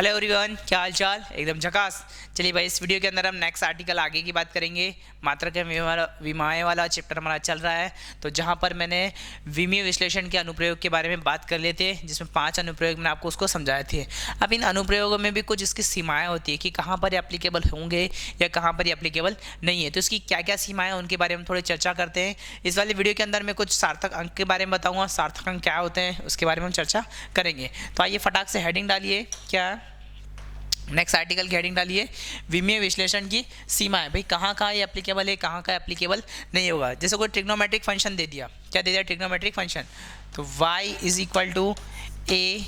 Hello everyone, क्या हाल चाल। एकदम झकास। चलिए भाई, इस वीडियो के अंदर हम नेक्स्ट आर्टिकल आगे की बात करेंगे। मात्रा के विमाएँ वाला चैप्टर हमारा चल रहा है, तो जहाँ पर मैंने विमीय विश्लेषण के अनुप्रयोग के बारे में बात कर लिए थे, जिसमें 5 अनुप्रयोग मैंने आपको उसको समझाए थे। अब इन अनुप्रयोगों में भी कुछ इसकी सीमाएँ होती है कि कहाँ पर ये एप्लीकेबल होंगे या कहाँ पर ये एप्लीकेबल नहीं है। तो इसकी क्या क्या सीमाएँ हैं उनके बारे में थोड़ी चर्चा करते हैं। इस वाले वीडियो के अंदर मैं कुछ सार्थक अंक के बारे में बताऊँगा, सार्थक अंक क्या होते हैं उसके बारे में हम चर्चा करेंगे। तो आइए फटाक से हेडिंग डालिए, क्या नेक्स्ट आर्टिकल की हेडिंग डालिए, विमीय विश्लेषण की सीमाएं। भाई कहाँ कहाँ ये एप्लीकेबल है, कहाँ कहाँ एप्लीकेबल नहीं होगा। जैसे कोई ट्रिग्नोमेट्रिक फंक्शन दे दिया, क्या दे दिया ट्रिग्नोमेट्रिक फंक्शन, तो y is equal to a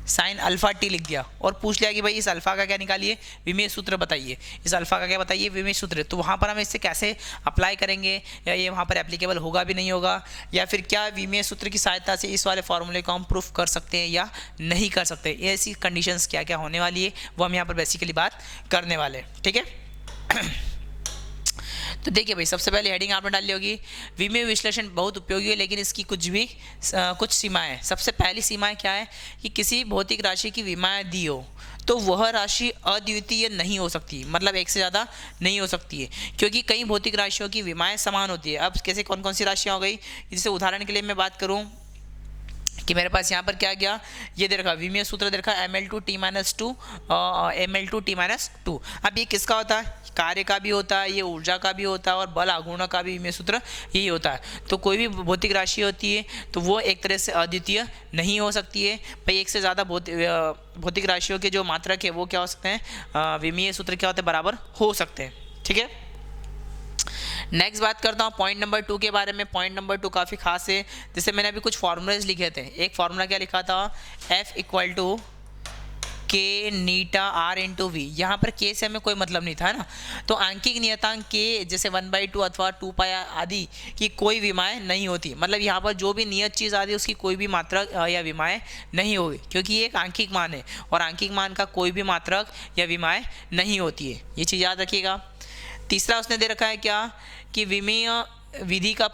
sine alpha t लिख दिया और पूछ लिया कि भाई इस अल्फा का क्या निकालिए, विमीय सूत्र बताइए, इस अल्फा का क्या बताइए, विमीय सूत्र। तो वहाँ पर हम इससे कैसे अप्लाई करेंगे, या ये वहाँ पर एप्लीकेबल होगा भी नहीं होगा, या फिर क्या विमीय सूत्र की सहायता से इस वाले फॉर्मूले को हम प्रूफ कर सकते हैं या नहीं कर सकते। ये ऐसी कंडीशंस क्या क्या होने वाली है वो हम यहाँ पर बेसिकली बात करने वाले हैं, ठीक है। तो देखिए भाई, सबसे पहले हेडिंग आपने डाली होगी, विमीय विश्लेषण बहुत उपयोगी है लेकिन इसकी कुछ सीमाएं। सबसे पहली सीमाएं क्या है कि किसी भौतिक राशि की विमाएं दी हो तो वह राशि अद्वितीय नहीं हो सकती, मतलब एक से ज़्यादा नहीं हो सकती है, क्योंकि कई भौतिक राशियों की विमाएं समान होती है। अब कैसे, कौन कौन सी राशियाँ हो गई, जैसे उदाहरण के लिए मैं बात करूँ कि मेरे पास यहाँ पर क्या गया, ये दे रखा विमीय सूत्र दे रखा ml2t-2 ml2t-2। अब ये किसका होता है, कार्य का भी होता है, ये ऊर्जा का भी होता है और बल आघूर्ण का भी विमीय सूत्र यही होता है। तो कोई भी भौतिक राशि होती है तो वो एक तरह से अद्वितीय नहीं हो सकती है। भाई एक से ज़्यादा भौतिक राशियों के जो मात्रक है वो क्या हो सकते हैं, विमीय सूत्र क्या होते हैं, बराबर हो सकते हैं, ठीक है। नेक्स्ट बात करता हूँ पॉइंट नंबर 2 के बारे में। पॉइंट नंबर 2 काफ़ी खास है। जैसे मैंने अभी कुछ फॉर्मूलेज लिखे थे। एक फार्मूला क्या लिखा था, F इक्वल टू के नीटा आर इंटू वी। यहाँ पर के से हमें कोई मतलब नहीं था, है ना। तो आंकिक नियतांक के जैसे 1/2 अथवा 2 पाई आदि की कोई विमाएँ नहीं होती, मतलब यहाँ पर जो भी नियत चीज़ आदि उसकी कोई भी मात्रक या विमाएँ नहीं होगी, क्योंकि ये एक आंकिक मान है और आंकिक मान का कोई भी मात्रक या विमाएँ नहीं होती है, ये चीज़ याद रखिएगा। तीसरा उसने दे रखा है क्या कि विमीय विधि का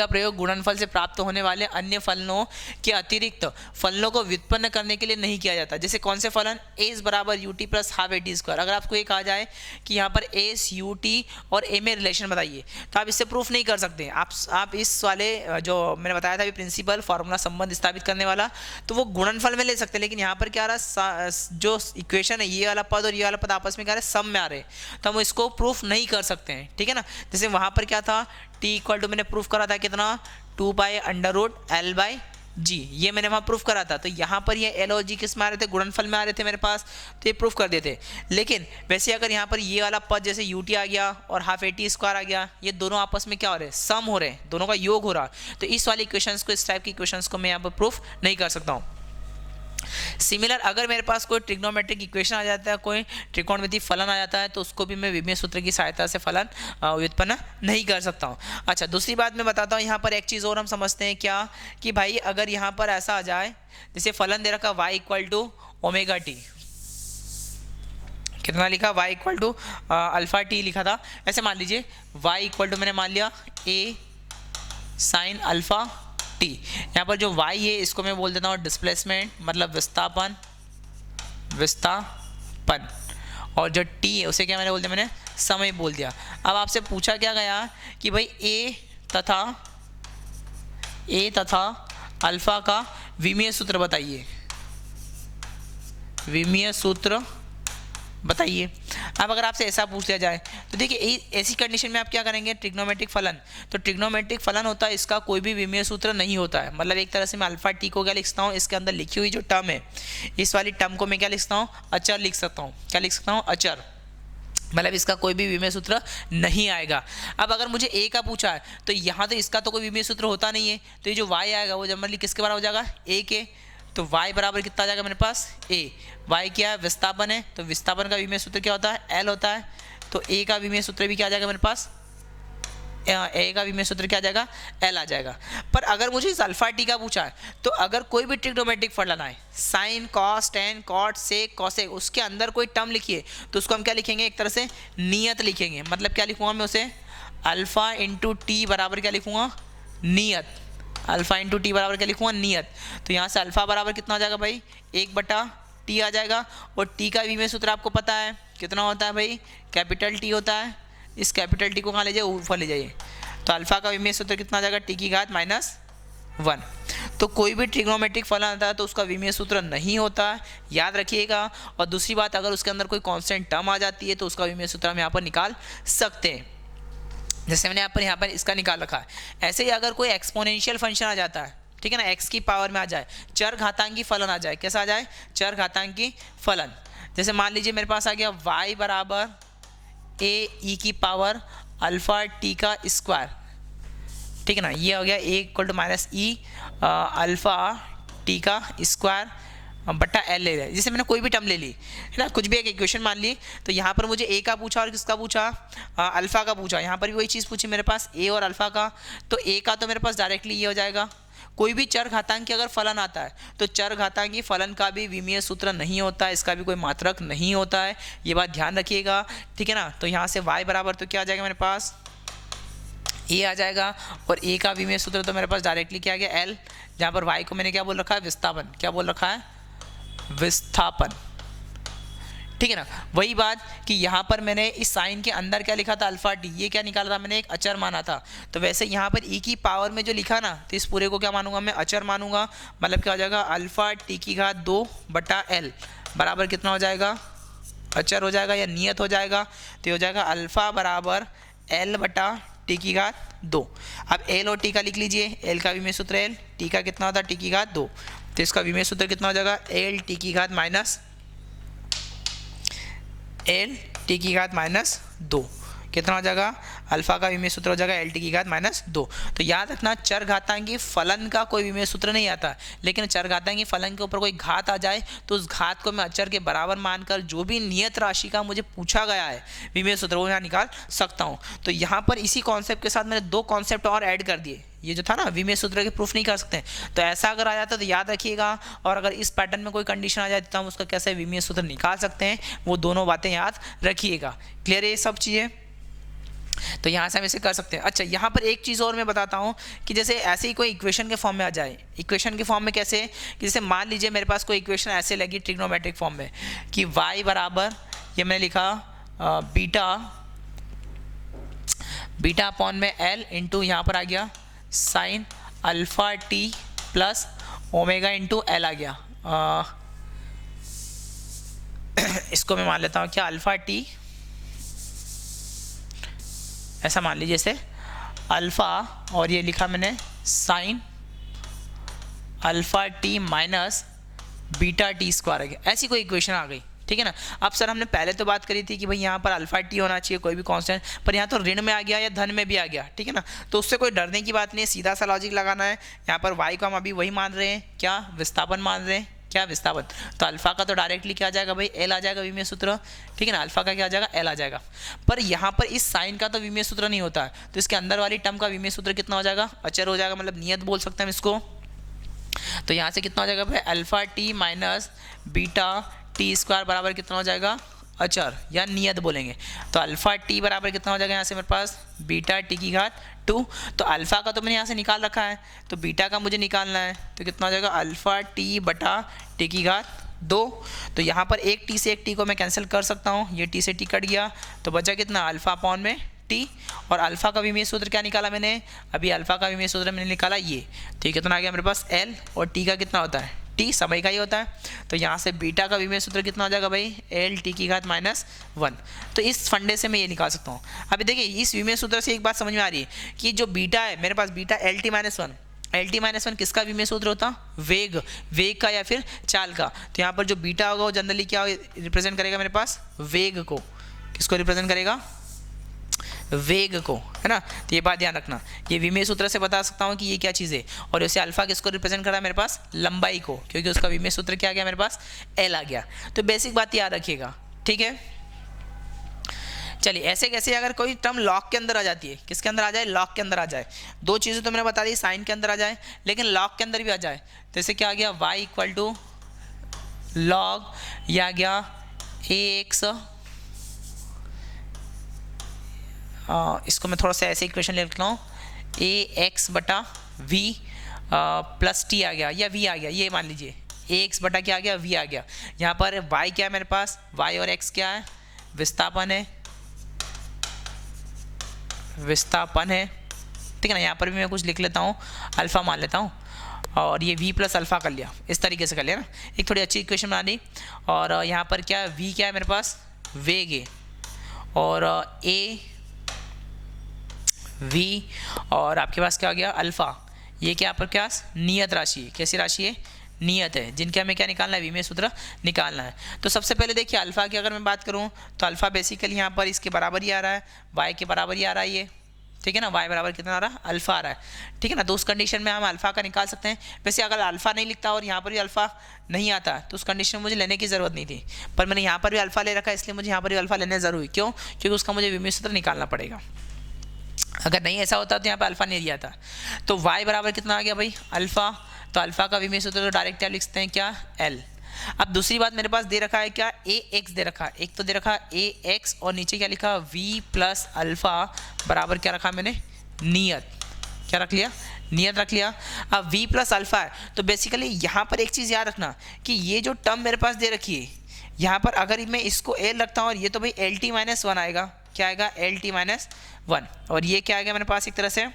प्रयोग गुणनफल से प्राप्त होने वाले अन्य फलनों के अतिरिक्त फलनों को व्युत्पन्न करने के लिए नहीं किया जाता। जैसे कौन से फलन, a बराबर ut plus half A T square. अगर आपको ये कहा जाए कि यहाँ पर a ut और a में रिलेशन बताइए, तो आप इससे प्रूफ नहीं कर सकते। आप इस वाले जो मैंने बताया था प्रिंसिपल फार्मूला संबंध स्थापित करने वाला, तो वो गुणनफल में ले सकते हैं। लेकिन यहाँ पर क्या आ रहा, जो इक्वेशन है ये वाला पद और ये वाला पद आपस में क्या रहे, सम में आ रहे, तो हम इसको प्रूफ नहीं कर सकते हैं, ठीक है ना। जैसे वहाँ पर क्या था, t इक्वल टू मैंने प्रूफ करा था कितना, 2 pi under root L by g, ये मैंने वहाँ प्रूफ करा था। तो यहाँ पर ये एल और जी किस में आ रहे थे, गुणनफल में आ रहे थे मेरे पास, तो ये प्रूफ कर देते। लेकिन वैसे अगर यहाँ पर ये वाला पद जैसे यू टी आ गया और हाफ ए टी स्क्वायर आ गया, ये दोनों आपस में क्या हो रहे हैं, सम हो रहे हैं, दोनों का योग हो रहा। तो इस वाली इक्वेशंस को, इस टाइप की इक्वेशंस को मैं यहाँ पर प्रूफ नहीं कर सकता हूँ। सिमिलर अगर मेरे पास कोई ट्रिग्नोमेट्रिक इक्वेशन आ जाता है, कोई त्रिकोणमितीय फलन आ जाता है, तो उसको भी मैं विमीय सूत्र की सहायता से फलन व्युत्पन्न नहीं कर सकता हूँ। अच्छा, दूसरी बात मैं बताता हूँ, यहाँ पर एक चीज़ और हम समझते हैं क्या कि भाई अगर यहाँ पर ऐसा आ जाए, जैसे फलन दे रखा y equal to omega t, कितना लिखा, y equal to alpha t लिखा था। ऐसे मान लीजिए y इक्वल टू मैंने मान लिया a साइन अल्फा टी। यहाँ पर जो y है इसको मैं बोल देता हूँ डिस्प्लेसमेंट, मतलब विस्थापन, और जो t है उसे क्या मैंने बोल दिया, मैंने समय बोल दिया। अब आपसे पूछा क्या गया कि भाई a तथा अल्फा का विमीय सूत्र बताइए, विमीय सूत्र बताइए। अब अगर आपसे ऐसा पूछ लिया जाए तो देखिए ऐसी कंडीशन में आप क्या करेंगे, ट्रिग्नोमेट्रिक फलन, तो ट्रिग्नोमेट्रिक फलन होता है, इसका कोई भी विमीय सूत्र नहीं होता है। मतलब एक तरह से मैं अल्फा टी को क्या लिखता हूँ, इसके अंदर लिखी हुई जो टर्म है, इस वाली टर्म को मैं क्या लिख सकता हूँ, अचर लिख सकता हूँ। क्या लिख सकता हूँ, अचर, मतलब इसका कोई भी विमीय सूत्र नहीं आएगा। अब अगर मुझे a का पूछा है तो यहाँ तो इसका तो कोई विमीय सूत्र होता नहीं है, तो ये जो y आएगा वो जनरली किसके बराबर हो जाएगा, a के। तो y बराबर कितना आ जाएगा मेरे पास, a। y क्या है, विस्थापन है, तो विस्थापन का विमीय सूत्र क्या होता है, l होता है। तो a का विमीय सूत्र भी क्या आ जाएगा मेरे पास, a का विमीय सूत्र क्या आ जाएगा, l आ जाएगा। पर अगर मुझे इस अल्फा टी का पूछा है, तो अगर कोई भी ट्रिग्नोमेट्रिक फलन आए, sine cos tan cot sec cosec, उसके अंदर कोई टर्म लिखिए, तो उसको हम क्या लिखेंगे, एक तरह से नियत लिखेंगे। मतलब क्या लिखूंगा मैं उसे, अल्फा इंटू टी बराबर क्या लिखूंगा, नियत, अल्फा इंटू टी बराबर क्या लिखूँगा, नियत। तो यहाँ से अल्फा बराबर कितना हो जाएगा भाई, 1/t आ जाएगा। और टी का विमेय सूत्र आपको पता है कितना होता है भाई, कैपिटल टी होता है। इस कैपिटल टी को कहाँ ले जाइए, ऊपर ले जाइए। तो अल्फा का विमेय सूत्र कितना आ जाएगा, टी की घात -1। तो कोई भी ट्रिग्नोमेट्रिक फलन आता है तो उसका विमेय सूत्र नहीं होता है, याद रखिएगा। और दूसरी बात, अगर उसके अंदर कोई कांस्टेंट टर्म आ जाती है तो उसका विमेय सूत्र हम यहाँ पर निकाल सकते हैं। जैसे मैंने यहाँ पर इसका निकाल रखा है। ऐसे ही अगर कोई एक्सपोनेंशियल फंक्शन आ जाता है, ठीक है ना, एक्स की पावर में आ जाए, चर घातांकी फलन आ जाए, कैसा आ जाए, चर घातांकी फलन। जैसे मान लीजिए मेरे पास आ गया y बराबर ए ई की पावर अल्फा टी का स्क्वायर, ठीक है ना, ये हो गया a equal to minus e alpha t का स्क्वायर बट्टा एल ले रहा है। जैसे मैंने कोई भी टर्म ले ली है ना, कुछ भी एक इक्वेशन मान ली, तो यहाँ पर मुझे a का पूछा और किसका पूछा, अल्फा का पूछा। यहाँ पर भी वही चीज़ पूछी मेरे पास, a और अल्फा का। तो a का तो मेरे पास डायरेक्टली ये हो जाएगा। कोई भी चर घातांकी अगर फलन आता है तो चर घातांकी फलन का भी विमीय सूत्र नहीं होता है, इसका भी कोई मात्रक नहीं होता है, ये बात ध्यान रखिएगा, ठीक है ना। तो यहाँ से y बराबर तो क्या आ जाएगा मेरे पास, a आ जाएगा। और a का विमीय सूत्र तो मेरे पास डायरेक्टली क्या आ गया, l, जहाँ पर y को मैंने क्या बोल रखा है, विस्थापन। क्या बोल रखा है, विस्थापन, ठीक है ना। वही बात कि यहाँ पर मैंने इस साइन के अंदर क्या लिखा था, अल्फा टी, ये क्या निकाला था मैंने, एक अचर माना था। तो वैसे यहाँ पर e की पावर में जो लिखा ना, तो इस पूरे को क्या मानूंगा मैं, अचर मानूंगा। मतलब क्या हो जाएगा, अल्फा टी की घात 2/l बराबर कितना हो जाएगा, अचर हो जाएगा या नियत हो जाएगा। तो ये हो जाएगा अल्फा बराबर l/t की घात 2। अब l और t का लिख लीजिए, l का विमेय सूत्र l, t का कितना होता है, t की घात 2। तो इसका विमेय सूत्र कितना हो जाएगा, l t की घात -2। कितना हो जाएगा, अल्फा का विमेय सूत्र हो जाएगा l t की घात -2। तो याद रखना, चर घातांकी फलन का कोई विमेय सूत्र नहीं आता, लेकिन चर घातांकी फलन के ऊपर कोई घात आ जाए तो उस घात को मैं अचर के बराबर मानकर जो भी नियत राशि का मुझे पूछा गया है विमेय सूत्र, वो यहाँ निकाल सकता हूँ। तो यहाँ पर इसी कॉन्सेप्ट के साथ मैंने 2 कॉन्सेप्ट और ऐड कर दिए। ये जो था ना, विमेय सूत्र के प्रूफ नहीं कर सकते हैं, तो ऐसा अगर आ जाता है तो याद रखिएगा। और अगर इस पैटर्न में कोई कंडीशन आ जाती तो हम उसका कैसे विमेय सूत्र निकाल सकते हैं, वो दोनों बातें याद रखिएगा। क्लियर है ये सब चीज़ें, तो यहाँ से हम इसे कर सकते हैं। अच्छा, यहाँ पर एक चीज़ और मैं बताता हूँ कि जैसे ऐसे ही कोई इक्वेशन के फॉर्म में आ जाए, इक्वेशन के फॉर्म में कैसे, कि जैसे मान लीजिए मेरे पास कोई इक्वेशन ऐसे लगी ट्रिग्नोमेट्रिक फॉर्म में कि y बराबर, ये मैंने लिखा बीटा अपॉन में l इंटू यहाँ पर आ गया sine alpha t plus omega into L आ गया। इसको मैं मान लेता हूँ क्या, अल्फा टी, ऐसा मान लीजिए जैसे अल्फा, और ये लिखा मैंने sine alpha t minus beta t square आ गया। ऐसी कोई इक्वेशन आ गई, ठीक है ना। अब सर हमने पहले तो बात करी थी कि भाई यहाँ पर अल्फा टी होना चाहिए कोई भी कांस्टेंट, पर यहाँ तो ऋण में आ गया या धन में भी आ गया, ठीक है ना। तो उससे कोई डरने की बात नहीं है, सीधा सा लॉजिक लगाना है। यहाँ पर y को हम अभी वही मान रहे हैं, क्या विस्थापन मान रहे हैं, क्या विस्थापन। तो अल्फा का तो डायरेक्टली क्या आ जाएगा भाई, l आ जाएगा विमेय सूत्र, ठीक है ना। अल्फा का क्या आ जाएगा, l आ जाएगा। पर यहाँ पर इस साइन का तो विमेय सूत्र नहीं होता है, तो इसके अंदर वाली टर्म का विमेय सूत्र कितना हो जाएगा, अचर हो जाएगा, मतलब नियत बोल सकते हैं हम इसको। तो यहाँ से कितना हो जाएगा भाई, alpha t minus beta t square बराबर कितना हो जाएगा, अचर या नियत बोलेंगे। तो अल्फा टी बराबर कितना हो जाएगा यहाँ से मेरे पास, बीटा टी की घात 2। तो अल्फा का तो मैंने यहाँ से निकाल रखा है, तो बीटा का मुझे निकालना है, तो कितना हो जाएगा, अल्फा टी बटा टी की घात 2। तो यहाँ पर एक टी से एक टी को मैं कैंसिल कर सकता हूँ, ये टी से टी कट गया, तो बचा कितना, अल्फा अपॉन में टी। और अल्फा का विमेय सूत्र क्या निकाला मैंने, अभी अल्फा का विमेय सूत्र मैंने निकाला ये, तो कितना आ गया मेरे पास l, और टी का कितना होता है, टी समय का ही होता है। तो यहाँ से बीटा का विमेय सूत्र कितना हो जाएगा भाई, l टी की घात -1। तो इस फंडे से मैं ये निकाल सकता हूँ। अभी देखिए इस विमेय सूत्र से एक बात समझ में आ रही है कि जो बीटा है मेरे पास, बीटा l t -1 किसका विमेय सूत्र होता, वेग का या फिर चाल का। तो यहाँ पर जो बीटा होगा वो जनरली क्या रिप्रेजेंट करेगा मेरे पास, वेग को। किसको रिप्रेजेंट करेगा, वेग को, है ना। तो ये बात ध्यान रखना, ये विमेय सूत्र से बता सकता हूँ कि ये क्या चीज़ है। और जैसे अल्फा किसको रिप्रेजेंट कर रहा है मेरे पास, लंबाई को, क्योंकि उसका विमेय सूत्र क्या आ गया मेरे पास, l आ गया। तो बेसिक बात याद रखिएगा, ठीक है। चलिए ऐसे कैसे, अगर कोई टर्म लॉग के अंदर आ जाती है, किसके अंदर आ जाए, लॉग के अंदर आ जाए। 2 चीज़ें तो मैंने बता दी, साइन के अंदर आ जाए, लेकिन लॉग के अंदर भी आ जाए। जैसे क्या आ गया, y इक्वल टू लॉग, या आ गया ax, इसको मैं थोड़ा सा ऐसे इक्वेशन ले लेता हूँ, ax बटा v प्लस टी आ गया या वी आ गया, ये मान लीजिए ए एक्स बटा क्या आ गया, वी आ गया। यहाँ पर वाई क्या है मेरे पास, वाई और एक्स क्या है, विस्थापन है, विस्थापन है, ठीक है ना। यहाँ पर भी मैं कुछ लिख लेता हूँ, अल्फा मान लेता हूँ, और ये v प्लस अल्फा कर लिया, इस तरीके से कर लिया ना, एक थोड़ी अच्छी इक्वेशन बना दी। और यहाँ पर क्या v क्या है मेरे पास, वेग है, और a v, और आपके पास क्या आ गया अल्फा, ये क्या पर क्या नियत राशि है, कैसी राशि है, नियत है, जिनके हमें क्या निकालना है, विमेय सूत्र निकालना है। तो सबसे पहले देखिए अल्फा की अगर मैं बात करूँ तो अल्फा बेसिकली यहाँ पर इसके बराबर ही आ रहा है, y के बराबर ही आ रहा है ये, ठीक है ना, y बराबर कितना आ रहा है, अल्फा आ रहा है, ठीक है ना। तो उस कंडीशन में हम अल्फा का निकाल सकते हैं। वैसे अगर अल्फा नहीं लिखता और यहाँ पर भी अल्फा नहीं आता तो उस कंडीशन में मुझे लेने की ज़रूरत नहीं थी, पर मैंने यहाँ पर भी अल्फा ले रखा है, इसलिए मुझे यहाँ पर भी अल्फा लेने ज़रूरी, क्यों, क्योंकि उसका मुझे विमेय सूत्र निकालना पड़ेगा। अगर नहीं ऐसा होता तो यहाँ पर अल्फा नहीं दिया था। तो y बराबर कितना आ गया भाई, अल्फा, तो अल्फा का विमेय सूत्र तो डायरेक्ट आप लिख सकते हैं क्या, l। अब दूसरी बात मेरे पास दे रखा है क्या, ए एक्स दे रखा है, एक तो दे रखा है ए एक्स, और नीचे क्या लिखा, v प्लस अल्फा बराबर क्या रखा मैंने, नियत, क्या रख लिया, नियत रख लिया। अब v प्लस अल्फा है, तो बेसिकली यहाँ पर एक चीज़ याद रखना कि ये जो टर्म मेरे पास दे रखी है, यहाँ पर अगर मैं इसको l रखता हूँ और ये तो भाई एल टी माइनस वन आएगा, क्या आएगा, एल टी माइनस वन, और ये क्या आएगा मेरे पास एक तरह से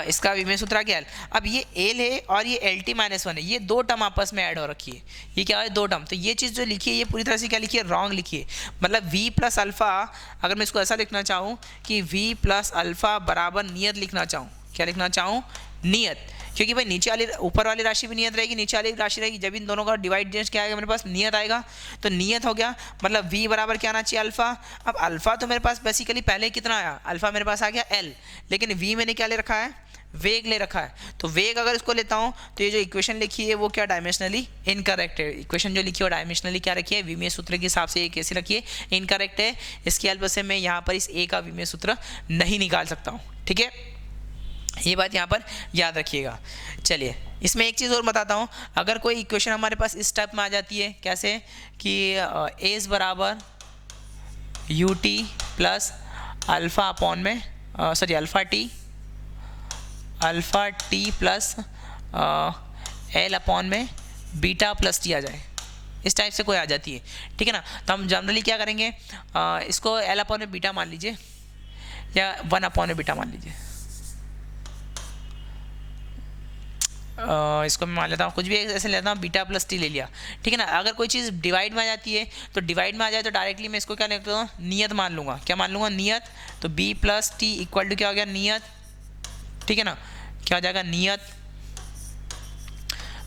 इसका विमेय सूत्र आ गया l। अब ये l है और ये एल टी माइनस वन है, ये दो टर्म आपस में ऐड हो रखी है, ये क्या है, दो टर्म। तो ये चीज़ जो लिखी है ये पूरी तरह से क्या लिखी है, रॉन्ग लिखी है। मतलब v प्लस अल्फा, अगर मैं इसको ऐसा लिखना चाहूँ कि v प्लस अल्फा बराबर नियत लिखना चाहूँ, क्या लिखना चाहूँ, नियत, क्योंकि भाई नीचे वाली ऊपर वाली राशि भी नियत रहेगी, नीचे वाली राशि रहेगी, जब इन दोनों का डिवाइड क्या आएगा मेरे पास, नियत आएगा, तो नियत हो गया। मतलब v बराबर क्या आना चाहिए, अल्फा। अब अल्फा तो मेरे पास बेसिकली पहले कितना आया, अल्फा मेरे पास आ गया l, लेकिन v मैंने क्या ले रखा है, वेग ले रखा है। तो वेग अगर इसको लेता हूँ तो ये जो इक्वेशन लिखी है वो क्या डायमेंशनली इनकरेक्ट है, इक्वेशन जो लिखी है वो डायमेंशनली क्या रखी है, विमेय सूत्र के हिसाब से ये कैसे रखी है, इनकरेक्ट है। इसकी हेल्प से मैं यहाँ पर इस a का विमेय सूत्र नहीं निकाल सकता हूँ, ठीक है, ये बात यहाँ पर याद रखिएगा। चलिए इसमें एक चीज़ और बताता हूँ, अगर कोई इक्वेशन हमारे पास इस टाइप में आ जाती है, कैसे कि एज बराबर u t plus alpha upon में sorry alpha t plus L upon में बीटा प्लस टी आ जाए, इस टाइप से कोई आ जाती है, ठीक है ना। तो हम जनरली क्या करेंगे, इसको एल अपॉन में बीटा मान लीजिए या वन अपॉन में बीटा मान लीजिए, इसको मैं मान लेता हूँ, कुछ भी ऐसे लेता हूँ, बीटा प्लस टी ले लिया, ठीक है ना। अगर कोई चीज़ डिवाइड में आ जाती है तो डिवाइड में आ जाए तो डायरेक्टली मैं इसको क्या लिखता हूँ, नियत मान लूँगा, क्या मान लूँगा, नियत। तो b plus t equal to क्या हो गया, नियत, ठीक है ना, क्या हो जाएगा, नियत।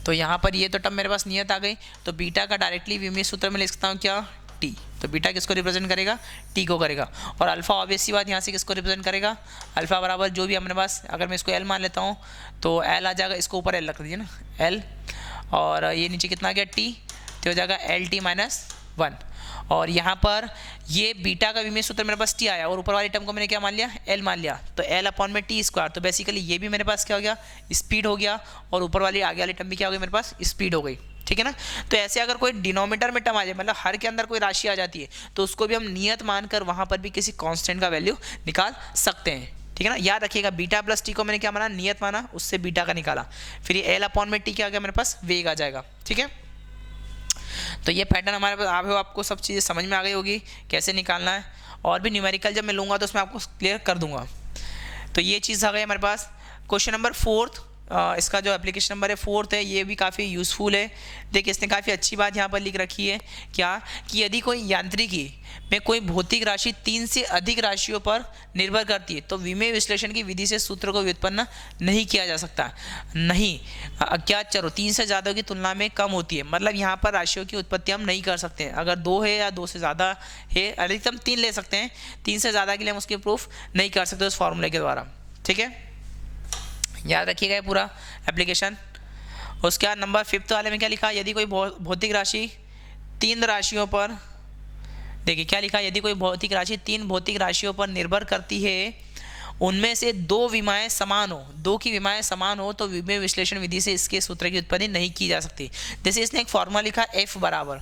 तो यहाँ पर ये तो टर्म मेरे पास नियत आ गई, तो बीटा का डायरेक्टली विमेय सूत्र में लिख सकता हूँ क्या, टी। तो बीटा किसको रिप्रेजेंट करेगा, टी को करेगा। और अल्फा ऑब्वियस सी बात यहाँ से किसको रिप्रेजेंट करेगा, अल्फा बराबर जो भी हमारे पास, अगर मैं इसको एल मान लेता हूँ तो एल आ जाएगा, इसको ऊपर एल रख दीजिए ना, एल, और ये नीचे कितना आ गया, टी, तो हो जाएगा एल टी माइनस वन। और यहाँ पर ये बीटा का विमेय सूत्र मेरे पास टी आया और ऊपर वाली टर्म को मैंने क्या मान लिया, एल मान लिया, तो एल अपॉन में टी स्क्वायर। तो बेसिकली ये भी मेरे पास क्या हो गया, स्पीड हो गया, और ऊपर वाली आगे वाली टर्म भी क्या हो गई मेरे पास, स्पीड हो गई, ठीक है ना। तो ऐसे अगर कोई डिनोमीटर में टर्म आ जाए, मतलब हर के अंदर कोई राशि आ जाती है, तो उसको भी हम नियत मानकर वहाँ पर भी किसी कांस्टेंट का वैल्यू निकाल सकते हैं, ठीक है ना। याद रखिएगा बीटा प्लस टी को मैंने क्या माना, नियत माना, उससे बीटा का निकाला, फिर ये एल अपॉन में टी क्या आ गया मेरे पास, वेग आ जाएगा, ठीक है। तो ये पैटर्न हमारे पास आपको सब चीज़ें समझ में आ गई होगी कैसे निकालना है, और भी न्यूमेरिकल जब मैं लूँगा तो उसमें आपको क्लियर कर दूंगा। तो ये चीज़ आ गई हमारे पास। क्वेश्चन नंबर 4, इसका जो एप्लीकेशन नंबर है 4 है, ये भी काफ़ी यूज़फुल है। देखिए इसने काफ़ी अच्छी बात यहाँ पर लिख रखी है, क्या कि यदि कोई यांत्रिकी में कोई भौतिक राशि 3 से अधिक राशियों पर निर्भर करती है तो विमेय विश्लेषण की विधि से सूत्र को व्युत्पन्न नहीं किया जा सकता। नहीं, अज्ञात चरों 3 से ज़्यादा की तुलना में कम होती है, मतलब यहाँ पर राशियों की उत्पत्ति हम नहीं कर सकते। अगर 2 है या 2 से ज़्यादा है, अधिकतम 3 ले सकते हैं, 3 से ज़्यादा के लिए हम उसकी प्रूफ नहीं कर सकते उस फॉर्मूले के द्वारा, ठीक है। याद रखिएगा पूरा एप्लीकेशन। उसके बाद नंबर 5 वाले में क्या लिखा, यदि कोई भौतिक राशि 3 राशियों पर, देखिए क्या लिखा, यदि कोई भौतिक राशि 3 भौतिक राशियों पर निर्भर करती है, उनमें से 2 विमाएँ समान हो, 2 की विमाएँ समान हो, तो विमेय विश्लेषण विधि से इसके सूत्र की उत्पत्ति नहीं की जा सकती। जैसे इसने एक फॉर्मूला लिखा एफ बराबर,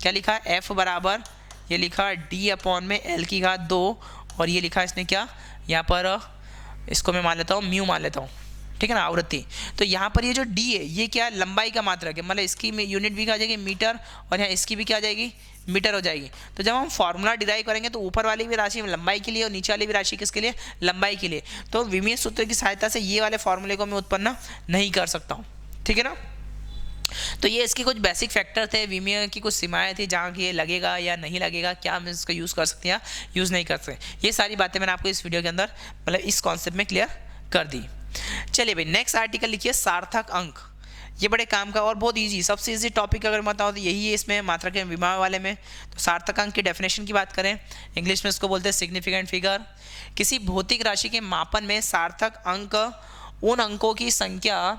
क्या लिखा, एफ बराबर ये लिखा डी अपॉन में एल की घात 2, और ये लिखा इसने क्या यहाँ पर, इसको मैं मान लेता हूँ म्यू मान लेता हूँ, ठीक है ना, आवृत्ति। तो यहाँ पर ये जो डी है ये क्या है, लंबाई का मात्रक है, मतलब इसकी यूनिट भी आ जाएगी मीटर और यहाँ इसकी भी क्या आ जाएगी, मीटर हो जाएगी। तो जब हम फॉर्मूला डिराइव करेंगे तो ऊपर वाली भी राशि लंबाई के लिए और नीचे वाली भी राशि किसके लिए, लंबाई के लिए। तो विमीय सूत्र की सहायता से ये वाले फॉर्मूले को मैं उत्पन्न नहीं कर सकता हूँ, ठीक है ना। तो ये इसके कुछ बेसिक फैक्टर थे, विमीय की कुछ सीमाएं थी जहाँ की ये लगेगा या नहीं लगेगा, क्या हम इसका यूज़ कर सकते हैं या यूज़ नहीं कर सकते। ये सारी बातें मैंने आपको इस वीडियो के अंदर मतलब इस कॉन्सेप्ट में क्लियर कर दी। चलिए भाई नेक्स्ट आर्टिकल लिखिए सार्थक अंक। ये बड़े काम का और बहुत इजी, सबसे इजी टॉपिक अगर बताओ तो यही है इसमें मात्रक के विमाय वाले में। तो सार्थक अंक की डेफिनेशन की बात करें, इंग्लिश में इसको बोलते हैं सिग्निफिकेंट फिगर। किसी भौतिक राशि के मापन में सार्थक अंक उन अंकों की संख्या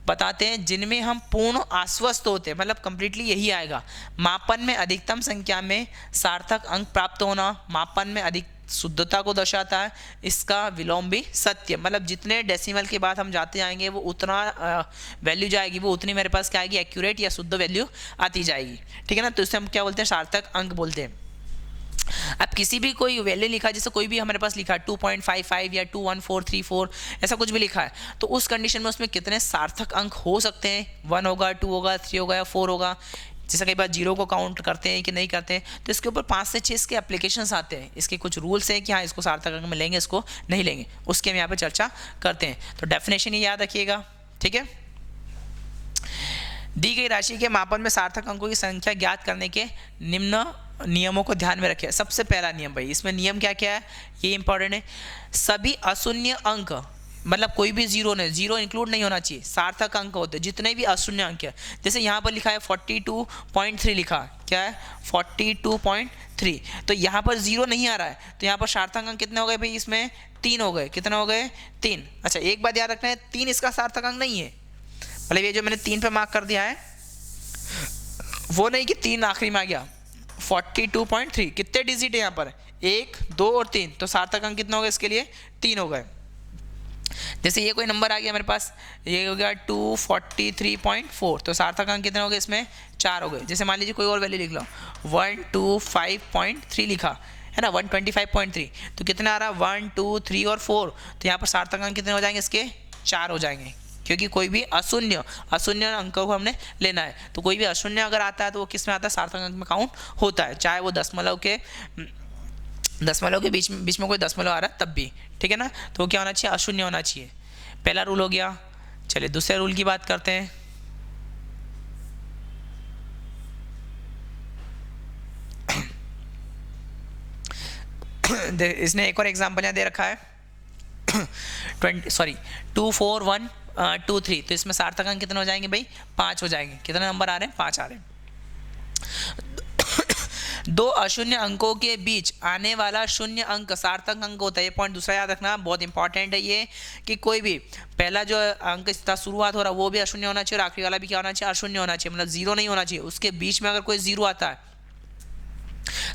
बताते हैं जिनमें हम पूर्ण आश्वस्त होते हैं, मतलब कंप्लीटली यही आएगा। मापन में अधिकतम संख्या में सार्थक अंक प्राप्त होना मापन में अधिक शुद्धता को दर्शाता है। इसका विलोम भी सत्य, मतलब जितने डेसिमल के बाद हम जाते जाएंगे वो उतना वैल्यू जाएगी, वो उतनी मेरे पास क्या आएगी, एक्यूरेट या शुद्ध वैल्यू आती जाएगी, ठीक है ना। तो इसे हम क्या बोलते हैं, सार्थक अंक बोलते हैं। अब किसी भी कोई वैल्यू लिखा है, जैसे कोई भी हमारे पास लिखा है 2.55 या 21434 ऐसा कुछ भी लिखा है, तो उस कंडीशन में उसमें कितने सार्थक अंक हो सकते हैं, 1 होगा, 2 होगा, 3 होगा या 4 होगा। जैसे कई बार जीरो को काउंट करते हैं कि नहीं करते हैं, तो इसके ऊपर 5 से 6 इसके एप्लीकेशंस आते हैं, इसके कुछ रूल्स हैं कि हाँ इसको सार्थक अंक में लेंगे, इसको नहीं लेंगे, उसके हम यहाँ पे चर्चा करते हैं। तो डेफिनेशन ये याद रखिएगा, ठीक है। दी गई राशि के मापन में सार्थक अंकों की संख्या ज्ञात करने के निम्न नियमों को ध्यान में रखें। सबसे पहला नियम भाई, इसमें नियम क्या क्या है ये इंपॉर्टेंट है। सभी अशून्य अंक, मतलब कोई भी जीरो नहीं, जीरो इंक्लूड नहीं होना चाहिए, सार्थक अंक होते हैं जितने भी अशून्य अंक है। जैसे यहाँ पर लिखा है 42.3 लिखा, क्या है 42.3, तो यहाँ पर जीरो नहीं आ रहा है, तो यहाँ पर सार्थक अंक कितने हो गए भाई, इसमें 3 हो गए। कितने हो गए, 3। अच्छा एक बात याद रखना है, 3 इसका सार्थक अंक नहीं है, मतलब ये जो मैंने 3 पे मार्क कर दिया है वो नहीं कि 3 आखिरी में आ गया। 42.3 कितने डिजिट है यहाँ पर, 1 2 और 3, तो सार्थक अंक कितना हो गया इसके लिए, 3 हो गए। जैसे ये कोई नंबर आ गया मेरे पास, ये हो गया 243.4, तो सार्थक अंक कितने हो गए इसमें, 4 हो गए। जैसे मान लीजिए कोई और वैल्यू लिख लो, 125.3 लिखा है ना, 125.3, तो कितना आ रहा है 1 2 3 और 4, तो यहाँ पर सार्थक अंक कितने हो जाएंगे इसके, 4 हो जाएंगे, क्योंकि कोई भी अशून्य अंकों को हमने लेना है। तो कोई भी अशून्य अगर आता है तो वो किस में आता है, सार्थक अंक में काउंट होता है, चाहे वो दशमलव के बीच में कोई दशमलव आ रहा है तब भी, ठीक है ना। तो वो क्या होना चाहिए, अशून्य होना चाहिए। पहला रूल हो गया। चलिए दूसरे रूल की बात करते हैं। इसने एक और एग्जाम्पल यहाँ दे रखा है 24123, तो इसमें सार्थक अंक कितने हो जाएंगे भाई, 5 हो जाएंगे। कितने नंबर आ रहे हैं, 5 आ रहे हैं। दो अशून्य अंकों के बीच आने वाला शून्य अंक सार्थक अंक होता है। ये पॉइंट दूसरा याद रखना, बहुत इंपॉर्टेंट है ये, कि कोई भी पहला जो अंक इसका शुरुआत हो रहा है वो भी अशून्य होना चाहिए और आखिरी वाला भी क्या होना चाहिए, अशून्य होना चाहिए, मतलब जीरो नहीं होना चाहिए। उसके बीच में अगर कोई जीरो आता है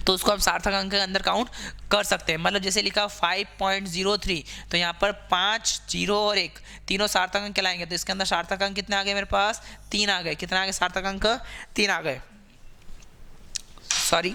तो उसको हम सार्थक अंक के अंदर काउंट कर सकते हैं। मतलब जैसे लिखा 5.03, तो यहाँ पर 5 0 और 1 तीनों सार्थक अंक कहलाएंगे, तो इसके अंदर सार्थक अंक कितने आ गए मेरे पास, 3 आ गए। कितना आ गए सार्थक अंक, 3 आ गए, सॉरी